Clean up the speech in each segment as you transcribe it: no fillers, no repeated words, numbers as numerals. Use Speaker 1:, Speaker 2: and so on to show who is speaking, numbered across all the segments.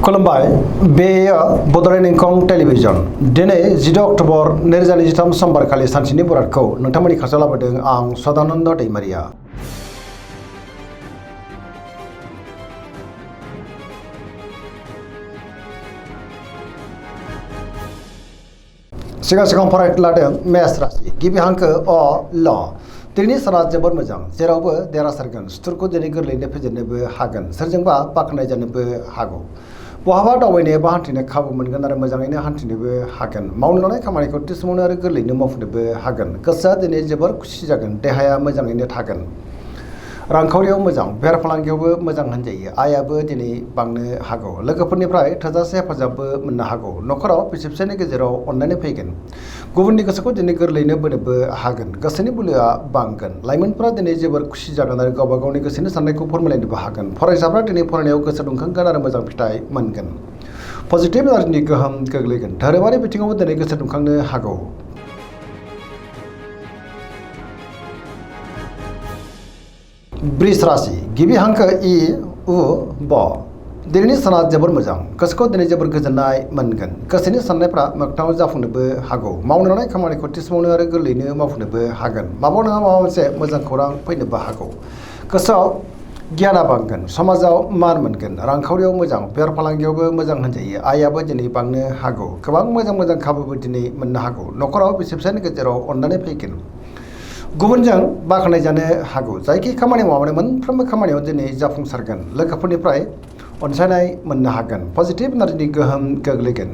Speaker 1: खुलुमबाय बेयो बड'लेण्ड इंखं टेलिभिजन दिनै 10 अक्ट'बर 2023 समबारखालि सानसेनि बरादखौ नोंथांमोननि खाथियाव लाबोदों आं सदानन्द दैमारिया। सिगां फरायनो लादों मेष राशि गिबि हांखो अ ल दिनैनि साना जोबोद मोजां जेरावबो देरहासारगोन सुथुरखौ दिनै गोरलैयैनो फेजेननोबो हागोन सोरजोंबा बाख्नाय जानोबो हागौ बहाबा दावबायनो एबा हान्थिनो खाबु मोनगोन आरो मोजाङैनो हान्थिनोबो हागोन मावनो लानाय खामानिखौ थि समावनो आरो गोरलैयैनो मावफुंनोबो हागोन गोसोआ दिनै जोबोर खुसि जागोन देहाया मोजाङैनो थागोन रांखावरियाव मोजां बेफार फालांगियावबो मोजां होनजायो आयाबो दिनै बांनो हागौ लोगोफोरनिफ्राय थोजासे हेफाजाबबो मोननो हागौ न'खराव बिसि फिसायनि गेजेराव अनलायनाय फैगोन गुबुननि गोसोखौ दिनै गोरलैयैनो बोनोबो हागोन गोसोनि बोलोआ बांगोन लाइमोनफोरा दिनै जोबोर खुसि जागोन आरो गावबा गावनि गोसोनि साननायखौ फोरमायलायनोबो हागोन फरायसाफ्रा दिनै फरायनायाव गोसो दुंखांगोन आरो मोजां फिथाइ मोनगोन पजिटिभ एनार्जिनि गोहोम गोग्लैगोन धोरोमारि बिथिङावबो दिनै गोसो दुंखांनो हागौ वृष राशि गिबि हांखो इ उ ब दिनैनि साना जोबोर मोजां गोसोखौ दिनै जोबोर गोजोननाय मोनगोन गोसोनि साननायफ्रा मोगथाङाव जाफुंनोबो हागौ मावनो लानाय खामानिखौ थि समावनो आरो गोरलैयैनो मावफुंनोबो हागोन माबा नङा माबा मोनसे मोजां खौरां फैनोबो हागौ गोसोआव गियाना बांगोन समाजाव मान मोनगोन रांखावरियाव मोजां बेफार फालांगियावबो मोजां होनजायो आयाबो दिनै बांनो हागौ गोबां मोजां खाबुबो दिनै मोननो हागौ न'खराव बिसि फिसायनि गेजेराव अननानै फैगोन गुबुनजों बाख्नाय जानो हागौ जायखि खामानि मावनानै मोनफ्रोमबो खामानियाव दिनै जाफुंसारगोन लोगोफोरनिफ्राय अनसायनाय मोननो हागोन पजिटिभ एनार्जिनि गोहोम गोग्लैगोन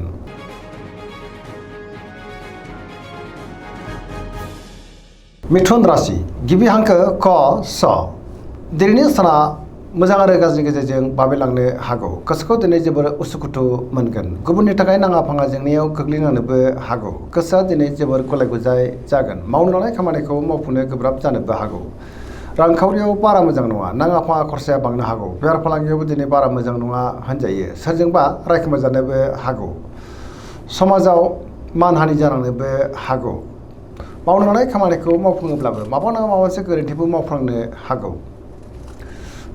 Speaker 1: मिथुन राशि गिबि हांखो क स दिनैनि साना मोजां आरो गाज्रिनि गेजेरजों बाबेलांनो हागौ गोसोखौ दिनै जोबोर उसुखुथु मोनगोन गुबुननि थाखाय नाङा फाङा जेंनायाव गोग्लैनांनोबो हागौ गोसोआ दिनै जोबोर गुलाय गुजाय जागोन मावनो लानाय खामानिखौ मावफुंनो गोब्राब जानोबो हागौ रांखावरियाव बारा मोजां नङा नाङा फाङा खरसाया बांनो हागौ बेफार फालांगियावबो दिनै बारा मोजां नङा होनजायो सोरजोंबा रायखोमा जानोबो हागौ समाजाव मानहानि जानांनोबो हागौ मावनो लानाय खामानिखौ मावफुङोब्लाबो माबा नङा माबा मोनसे गोरोन्थिबो मावफ्लांनो हागौ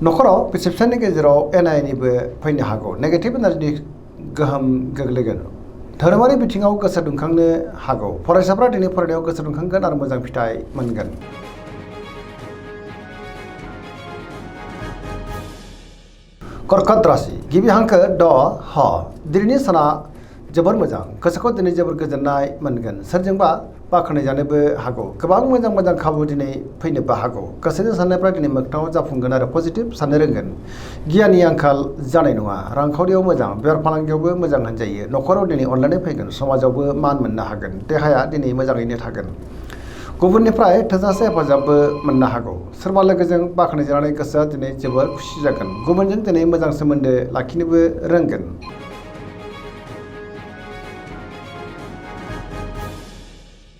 Speaker 1: न'खराव बिसि फिसायनि गेजेराव एना एनिबो फैनो हागौ नेगेटिभ एनार्जिनि गोहोम गोग्लैगोन धोरोमारि बिथिङाव गोसो दुंखांनो हागौ फरायसाफ्रा दिनै फरायनायाव गोसो दुंखांगोन आरो मोजां फिथाइ मोनगोन कर्कट राशि गिबि हांखो ड ह दिनैनि साना जोबोर मोजां गोसोखौ दिनै जोबोर गोजोननाय मोनगोन सोरजोंबा बाख्नाय जानोबो हागौ गोबां मोजां खाबु दिनै फैनोबो हागौ गोसोनि साननायफ्रा दिनै मोगथाङाव जाफुंगोन आरो पजिटिभ साननो रोंगोन गियाननि आंखाल जानाय नङा रांखावरियाव मोजां बेफार फालांगियावबो मोजां होनजायो न'खराव दिनै अनलायनाय फैगोन समाजावबो मान मोननो हागोन देहाया दिनै मोजाङैनो थागोन गुबुननिफ्राय थोजासे हेफाजाबबो मोननो हागौ सोरबा लोगोजों बाख्नाय जानानै गोसोआ दिनै जोबोर खुसि जागोन गुबुनजों दिनै मोजां सोमोन्दो लाखिनोबो रोंगोन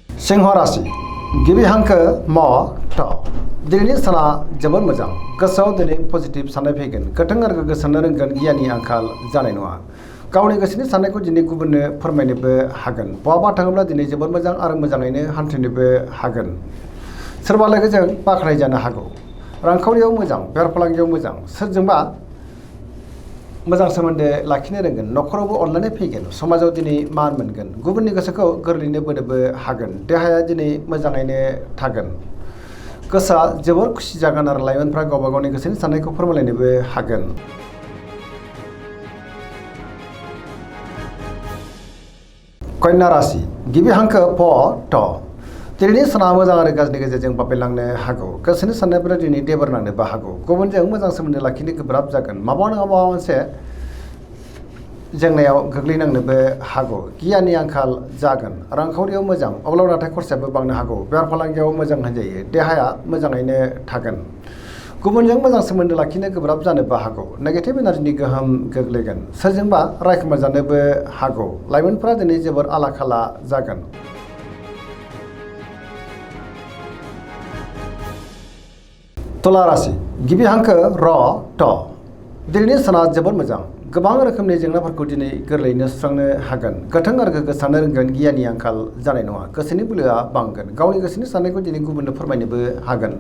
Speaker 1: सिंह राशि गिबि हांखो म थ दिनैनि साना जोबोर मोजां गोसोआव दिनै पजिटिभ साननाय फैगोन गोथों आरो गोग्गो साननो रोंगोन गियाननि आंखाल जानाय नङा गावनि गोसोनि साननायखौ दिनै गुबुननो फोरमायनोबो हागोन बहाबा थाङोब्ला दिनै जोबोर मोजां आरो मोजाङैनो हान्थिनोबो हागोन सोरबा लोगोजों बाख्नाय जानो हागौ रांखावरियाव मोजां बेफार फालांगियाव मोजां सोरजोंबा मोजां सोमोन्दो लाखिनो रोंगोन न'खरावबो अनलायनाय फैगोन समाजाव दिनै मान मोनगोन गुबुननि गोसोखौ गोरलैयैनो बोनोबो हागोन देहाया दिनै मोजाङैनो थागोन गोसोआ जोबोर खुसि जागोन आरो लाइमोनफ्रा गावबा गावनि गोसोनि साननायखौ फोरमायलायनोबो हागोन कन्या राशि गिबि हांखो प ट दिनैनि साना मोजां आरो गाज्रिनि गेजेरजों बाबेलांनो हागौ गोसोनि साननायफोरा दिनै देबार नांनोबो हागौ गुबुनजों मोजां सोमोन्दो लाखिनो गोब्राब जागोन माबा नङा माबा मोनसे जेंनायाव गोग्लैनांनोबो हागौ गियाननि आंखाल जागोन रांखावरियाव मोजां अब्लाबो नाथाय खरसायाबो बांनो हागौ बेफार फालांगियाव मोजां होनजायो देहाया मोजाङैनो थागोन गुबुनजों मोजां सोमोन्दो लाखिनो गोब्राब जानोबो हागौ नेगेटिभ एनार्जिनि गोहोम गोग्लैगोन सोरजोंबा रायखोमा जानोबो हागौ लाइमोनफोरा दिनै जोबोर आला खाला जागोन तुला राशि गिबि हांखो र ट दिनैनि साना जोबोर मोजां गोबां रोखोमनि जेंनाफोरखौ दिनै गोरलैयैनो सुस्रांनो हागोन। गोथों आरो गोग्गो साननो रोंगोन, गियाननि आंखाल जानाय नङा। गोसोनि बोलोआ बांगोन, गावनि गोसोनि साननायखौ दिनै गुबुननो फोरमायनोबो हागोन।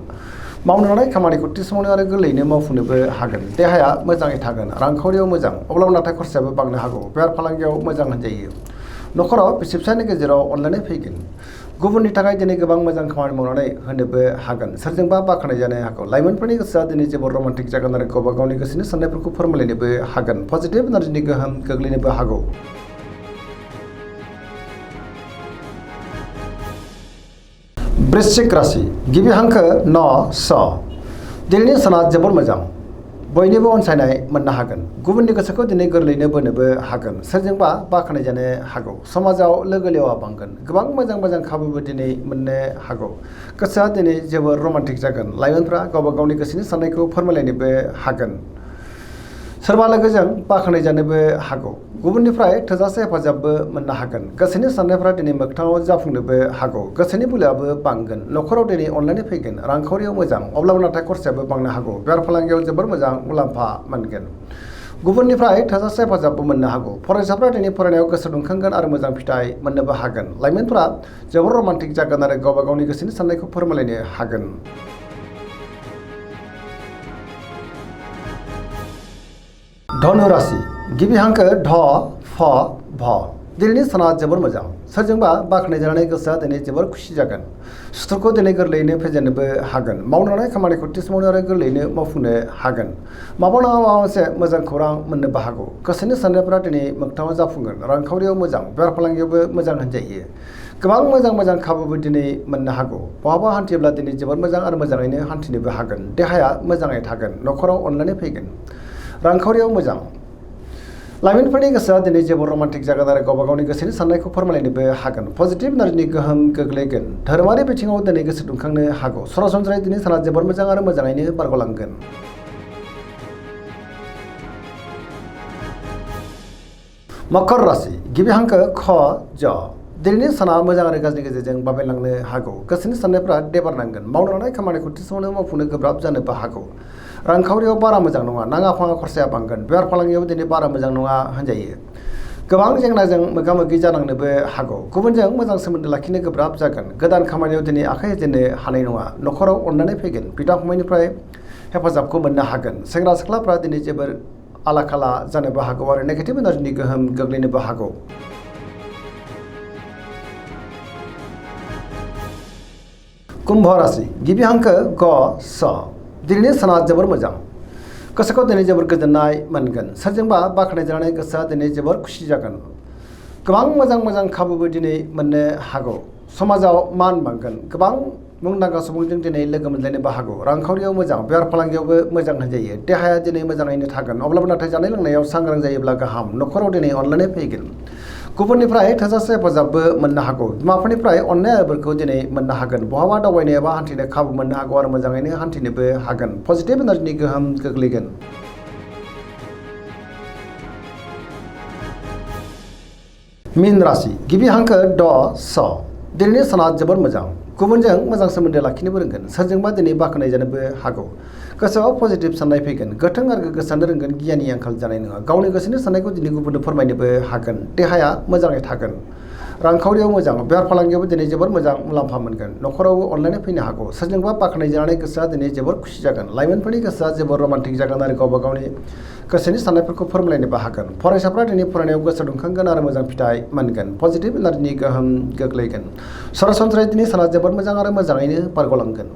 Speaker 1: मावनो लानाय खामानिखौ थि समावनो आरो गोरलैयैनो मावफुंनोबो हागोन। देहाया मोजाङै थागोन, रांखावरियाव मोजां, अब्लाबो नाथाय खरसायाबो बांनो हागौ। बेफार फालांगियाव मोजां होनजायो। न'खराव बिसि फिसायनि गेजेराव अनलायनाय फैगोन। गुबुननि थाखाय दिनै गोबां मोजां खामानि मावनानै होनोबो हागोन। सोरजोंबा बाख्नाय जानो हागौ। लाइमोनफोरनि गोसोआ दिनै जोबोर रमान्टिक जागोन आरो गावबा गावनि गोसोनि साननायफोरखौ फोरमायलायनोबो हागोन। पजिटिभ एनार्जिनि गोहोम गोग्लैनोबो हागौ। वृश्चिक राशि गिबि हांखो न स। दिनैनि साना जोबोर मोजां। बयनिबो अनसायनाय मोननो हागोन। गुबुननि गोसोखौ दिनै गोरलैयैनो बोनोबो हागोन। सोरजोंबा बाख्नाय जानो हागौ। समाजाव लोगो लेवा बांगोन। गोबां मोजां खाबुबो दिनै मोननो हागौ। गोसोआ दिनै जोबोर रमान्टिक जागोन। लाइमोनफ्रा गावबा गावनि गोसोनि साननायखौ फोरमायलायनोबो हागोन। सोरबा लोगोजों बाख्नाय जानोबो हागौ। गुबुननिफ्राय थोजासे हेफाजाबबो मोननो हागोन। गोसोनि साननायफ्रा दिनै मोगथाङाव जाफुंनोबो हागौ। गोसोनि बोलोआबो बांगोन। न'खराव दिनै अनलायनाय फैगोन। रांखावरियाव मोजां, अब्लाबो नाथाय खरसायाबो बांनो हागौ। बेफार फालांगियाव जोबोर मोजां मुलाम्फा मोनगोन। गुबुननिफ्राय थोजासे हेफाजाबबो मोननो हागौ। फरायसाफ्रा दिनै फरायनायाव गोसो दुंखांगोन आरो मोजां फिथाइ मोननोबो हागोन। लाइमोनफोरा जोबोर रमान्टिक जागोन आरो गावबा गावनि गोसोनि साननायखौ फोरमायलायनो हागोन। धनु राशि गिबि हांखो ध फ भ। दिनैनि साना जोबोर मोजां। सोरजोंबा बाख्नाय जानानै गोसोआ दिनै जोबोर खुसि जागोन। सुथुरखौ दिनै गोरलैयैनो फेजेननोबो हागोन। मावनो लानाय खामानिखौ थि समावनो आरो गोरलैयैनो मावफुंनो हागोन। माबा नङा माबा मोनसे मोजां खौरां मोननोबो हागौ। गोसोनि साननायफोरा दिनै मोगथाङाव जाफुंगोन। रांखावरियाव मोजां, बेफार फालांगियावबो मोजां होनजायो। गोबां मोजां खाबुबो दिनै मोननो हागौ। बहाबा हान्थियोब्ला दिनै जोबोर मोजां आरो मोजाङैनो हान्थिनोबो हागोन। देहाया मोजाङै थागोन। न'खराव अनलायनाय फैगोन। रांखावरियाव मोजां। लाइमोनफोरनि गोसोआ दिनै जोबोर रमान्टिक जागोन आरो गावबा गावनि गोसोनि साननायखौ फोरमायलायनोबो हागोन। पजिटिभ एनार्जिनि गोहोम गोग्लैगोन। धोरोमारि बिथिङाव दिनै गोसो दुंखांनो हागौ। सरासनस्रायै दिनै साना जोबोर मोजां आरो मोजाङैनो बारग'लांगोन। मकर राशि गिबि हांखो ख ज। दिनैनि साना मोजां आरो गाज्रिनि गेजेरजों बाबेनलांनो हागौ। गोसोनि साननायफ्रा देबारनांगोन। मावनो लानाय खामानिखौ थि समावनो मावफुंनो गोब्राब जानोबो हागौ। रांखावरियाव बारा मोजां नङा। नाङा फाङा खरसाया बांगोन। बेफार फालांगियाव दिनै बारा मोजां नङा होनजायो। गोबां जेंनाजों मोगा मोगि जानांनोबो हागौ। गुबुनजों मोजां सोमोन्दो लाखिनो गोब्राब जागोन। गोदान खामानियाव दिनै आखाइ होजेननो हानाय नङा। न'खराव अननानै फैगोन। बिदा फंबायनिफ्राय हेफाजाबखौ मोननो हागोन। सेंग्रा सिख्लाफ्रा दिनै जोबोर आला खाला जानोबो हागौ आरो नेगेटिभ एनार्जिनि गोहोम गोग्लैनोबो हागौ। कुम्भ राशि गिबि हांखो ग स। दिनैनि साना जोबोर मोजां। गोसोखौ दिनै जोबोर गोजोननाय मोनगोन। सोरजोंबा बाख्नाय जानानै गोसोआ दिनै जोबोर खुसि जागोन। गोबां मोजां खाबुबो दिनै मोननो हागौ। समाजाव मान बांगोन। गोबां मुंदांखा सुबुंजों दिनै लोगो मोनलायनोबो हागौ। रांखावरियाव मोजां, बेफार फालांगियावबो मोजां होनजायो। देहाया दिनै मोजाङैनो थागोन। अब्लाबो नाथाय जानाय लोंनायाव सांग्रां जायोब्ला गाहाम। न'खराव दिनै अनलायनाय फैगोन। गुबुननिफ्राय थोजासे हेफाजाबबो मोननो हागौ। बिमाफोरनिफ्राय अननाय आरो बोरखौ दिनै मोननो हागोन। बहाबा दावबायनो एबा हान्थिनो खाबु मोननो हागौ आरो मोजाङैनो हान्थिनोबो हागोन। पजिटिभ एनार्जिनि गोहोम गोग्लैगोन। मीन राशि गिबि हांखो ड स। दिनैनि साना जोबोर मोजां। गुबुनजों मोजां सोमोन्दो लाखिनोबो रोंगोन। सोरजोंबा दिनै बाख्नाय जानोबो हागौ। गोसोआव पजिटिभ साननाय फैगोन। गोथों आरो गोग्गो साननो रोंगोन, गियाननि आंखाल जानाय नङा। गावनि गोसोनि साननायखौ दिनै गुबुननो फोरमायनोबो हागोन। देहाया मोजाङै थागोन। रांखावरियाव मोजां, बेफार फालांगियावबो दिनै जोबोर मोजां मुलाम्फा मोनगोन। न'खरावबो अनलायनाय फैनो हागौ। सोरजोंबा बाख्नाय जानानै गोसोआ दिनै जोबोर खुसि जागोन। लाइमोनफोरनि गोसोआ जोबोर रमान्टिक जागोन आरो गावबा गावनि गोसोनि साननायफोरखौ फोरमायलायनोबो हागोन। फरायसाफ्रा दिनै फरायनायाव गोसो दुंखांगोन आरो मोजां फिथाइ मोनगोन। पजिटिभ एनार्जिनि गोहोम गोग्लैगोन। सरासनस्रायै दिनै साना जोबोर मोजां आरो मोजाङैनो बारग'लांगोन।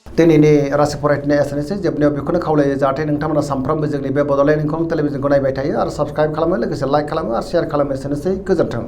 Speaker 1: दिनैनि राशि फरायथिनाय एसेनोसै। जोबनायाव बेखौनो खावलायो जाहाथे नोंथांमोना सानफ्रोमबो जोंनि बे बड'लेण्ड इंखं टेलिभिजनखौ नायबाय थायो आरो साबस्क्राइब खालामो, लोगोसे लाइक खालामो आरो शेयार खालामो। एसेनोसै, गोजोन्थों।